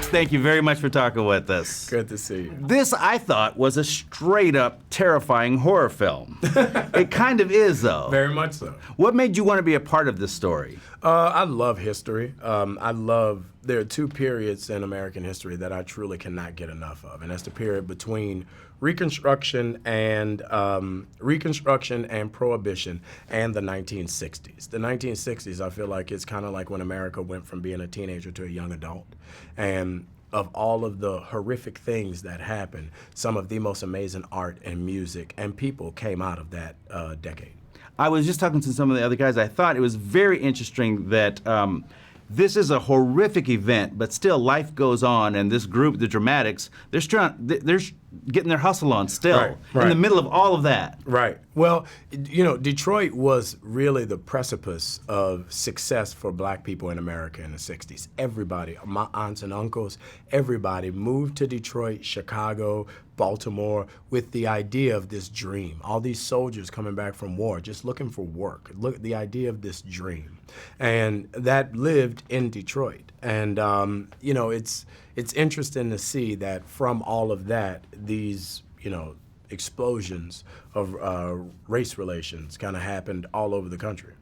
thank you very much for talking with us. Good to see you. This, I thought, was a straight-up terrifying horror film. It kind of is, though. Very much so. What made you want to be a part of this story? I love history. There are two periods in American history that I truly cannot get enough of, and that's the period between Reconstruction and Prohibition and the 1960s. The 1960s, I feel like it's kind of like when America went from being a teenager to a young adult. And of all of the horrific things that happened, some of the most amazing art and music and people came out of that decade. I was just talking to some of the other guys. I thought it was very interesting that this is a horrific event, but still life goes on, and this group, the Dramatics, they're getting their hustle on still in the middle of all of that. Right. Well, you know, Detroit was really the precipice of success for black people in America in the 60s. Everybody, my aunts and uncles, everybody moved to Detroit, Chicago, Baltimore with the idea of this dream. All these soldiers coming back from war, just looking for work. Look, the idea of this dream. And that lived in Detroit. And, you know, it's interesting to see that from all of that, these, you know, explosions of race relations kind of happened all over the country.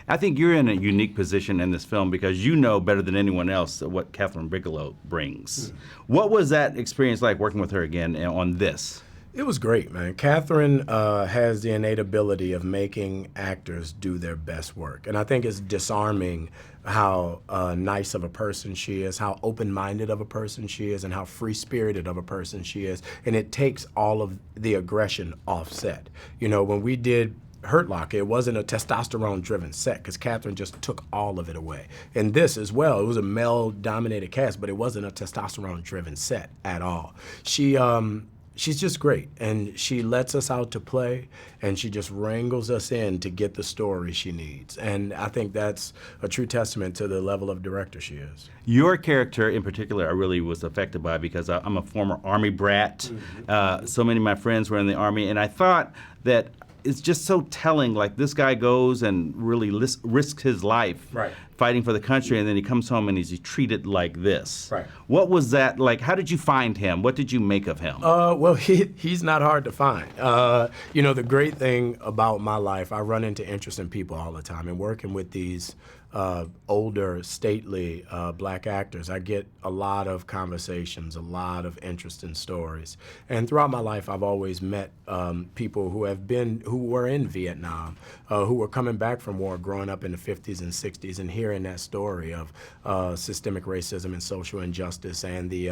I think you're in a unique position in this film because you know better than anyone else what Kathryn Bigelow brings. What was that experience like working with her again on this? It was great, man. Kathryn has the innate ability of making actors do their best work. And I think it's disarming how nice of a person she is, how open-minded of a person she is, and how free-spirited of a person she is. And it takes all of the aggression offset. You know, when we did Hurt Locker, it wasn't a testosterone-driven set because Kathryn just took all of it away. And this as well, it was a male-dominated cast, but it wasn't a testosterone-driven set at all. She's just great, and she lets us out to play, and she just wrangles us in to get the story she needs. And I think that's a true testament to the level of director she is. Your character in particular I really was affected by because I'm a former Army brat. So many of my friends were in the Army, and I thought that it's just so telling, like this guy goes and really risks his life fighting for the country, and then he comes home and he's treated like this. What was that like? How did you find him? What did you make of him? Well, he's not hard to find. You know, the great thing about my life, I run into interesting people all the time, and working with these older, stately black actors, I get a lot of conversations, a lot of interesting stories. And throughout my life, I've always met people who were in Vietnam, who were coming back from war, growing up in the 50s and 60s, and hearing that story of systemic racism and social injustice and the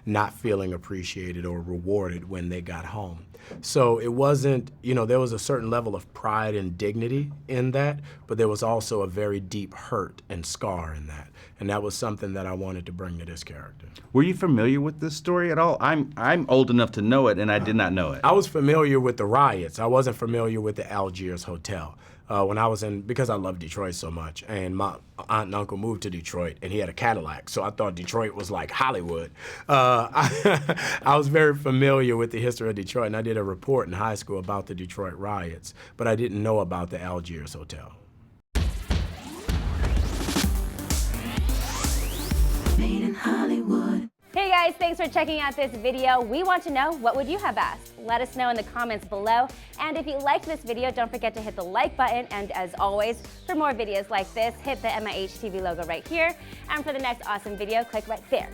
not feeling appreciated or rewarded when they got home. So it wasn't, you know, there was a certain level of pride and dignity in that, but there was also a very deep hurt and scar in that. And that was something that I wanted to bring to this character. Were you familiar with this story at all? I'm old enough to know it, and I did not know it. I was familiar with the riots. I wasn't familiar with the Algiers Hotel. When I was because I love Detroit so much, and my aunt and uncle moved to Detroit, and he had a Cadillac, so I thought Detroit was like Hollywood. I was very familiar with the history of Detroit, and I did a report in high school about the Detroit riots, but I didn't know about the Algiers Hotel. Made in Hollywood. Hey guys, thanks for checking out this video. We want to know, what would you have asked? Let us know in the comments below. And if you liked this video, don't forget to hit the like button. And as always, for more videos like this, hit the MIH TV logo right here. And for the next awesome video, click right there.